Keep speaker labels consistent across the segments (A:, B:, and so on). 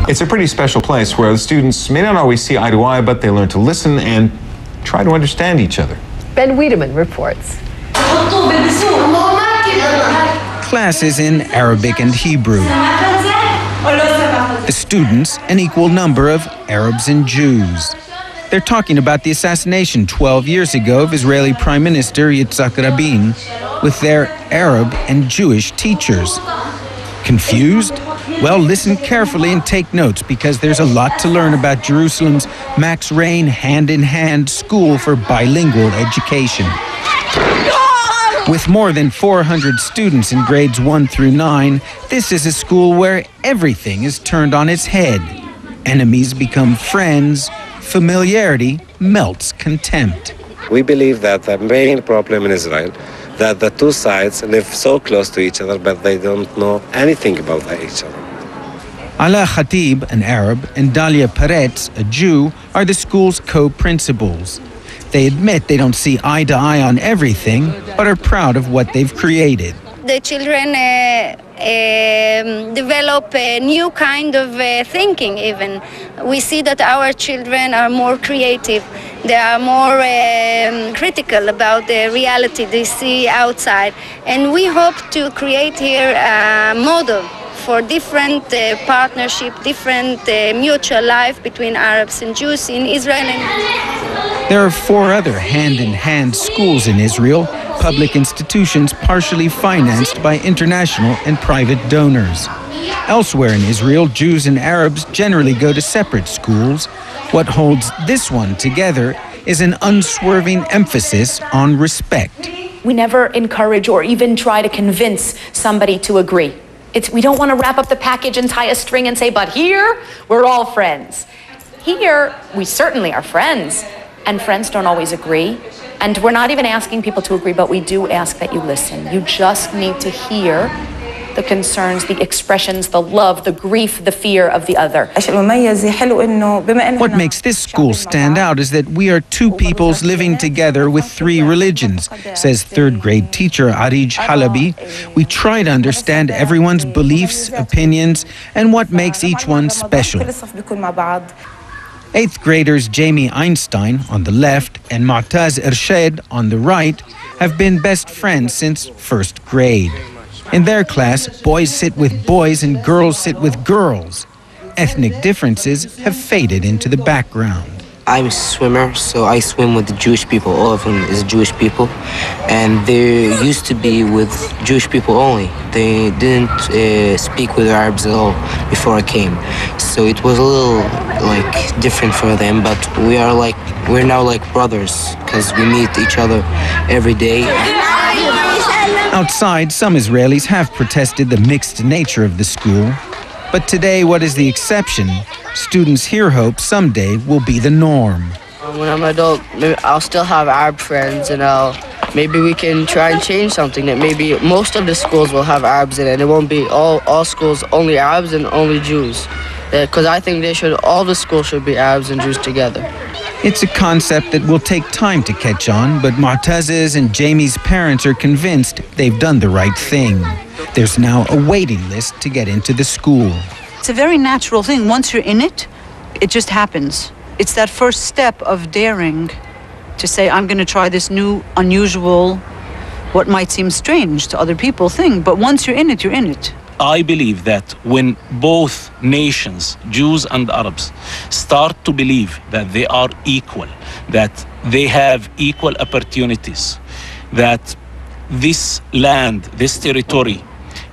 A: It's a pretty special place where the students may not always see eye to eye, but they learn to listen and try to understand each other.
B: Ben Wiedemann reports.
C: Classes in Arabic and Hebrew. The students, an equal number of Arabs and Jews. They're talking about the assassination 12 years ago of Israeli Prime Minister Yitzhak Rabin with their Arab and Jewish teachers. Confused? Well, listen carefully and take notes, because there's a lot to learn about Jerusalem's Max Rayne hand-in-hand school for bilingual education. With more than 400 students in grades 1 through 9, this is a school where everything is turned on its head. Enemies become friends, familiarity melts contempt.
D: We believe that the main problem in Israel, that the two sides live so close to each other, but they don't know anything about each other.
C: Ala Khatib, an Arab, and Dalia Peretz, a Jew, are the school's co-principals. They admit they don't see eye to eye on everything, but are proud of what they've created.
E: The children develop a new kind of thinking even. We see that our children are more creative. They are more critical about the reality they see outside. And we hope to create here a model for different partnership, different mutual life between Arabs and Jews in Israel.
C: There are 4 other hand-in-hand schools in Israel, public institutions partially financed by international and private donors. Elsewhere in Israel, Jews and Arabs generally go to separate schools. What holds this one together is an unswerving emphasis on respect.
F: We never encourage or even try to convince somebody to agree. We don't want to wrap up the package and tie a string and say, but here, we're all friends. Here, we certainly are friends, and friends don't always agree. And we're not even asking people to agree, but we do ask that you listen. You just need to hear the concerns, the expressions, the love, the grief, the fear of the other.
C: What makes this school stand out is that we are 2 peoples living together with 3 religions, says 3rd grade teacher Arij Halabi. We try to understand everyone's beliefs, opinions, and what makes each one special. 8th graders Jamie Einstein on the left and Mu'taz Ershed on the right have been best friends since 1st grade. In their class, boys sit with boys and girls sit with girls. Ethnic differences have faded into the background.
G: I'm a swimmer, so I swim with the Jewish people. All of them is Jewish people. And they used to be with Jewish people only. They didn't speak with Arabs at all before I came. So it was a little different for them, but we're now like brothers, because we meet each other every day.
C: Outside, some Israelis have protested the mixed nature of the school. But today, what is the exception? Students here hope someday will be the norm.
H: When I'm an adult, maybe I'll still have Arab friends, and maybe we can try and change something, that maybe most of the schools will have Arabs in it. It won't be all schools only Arabs and only Jews. Because I think all the schools should be Arabs and Jews together.
C: It's a concept that will take time to catch on, but Mu'taz's and Jamie's parents are convinced they've done the right thing. There's now a waiting list to get into the school.
I: It's a very natural thing. Once you're in it, it just happens. It's that first step of daring to say, I'm going to try this new, unusual, what might seem strange to other people thing. But once you're in it, you're in it.
J: I believe that when both nations, Jews and Arabs, start to believe that they are equal, that they have equal opportunities, that this land, this territory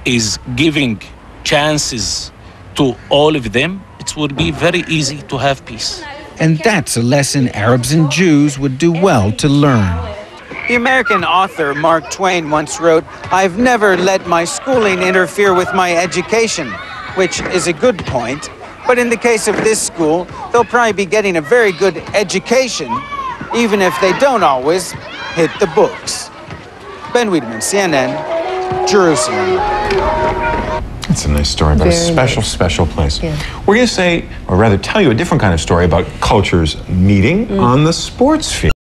J: is giving chances to all of them, it would be very easy to have peace.
C: And that's a lesson Arabs and Jews would do well to learn. The American author Mark Twain once wrote, "I've never let my schooling interfere with my education," which is a good point. But in the case of this school, they'll probably be getting a very good education, even if they don't always hit the books. Ben Wiedemann, CNN, Jerusalem.
A: It's a nice story about a special, special place.
B: Yeah.
A: We're going to say, or rather tell you a different kind of story about cultures meeting on the sports field.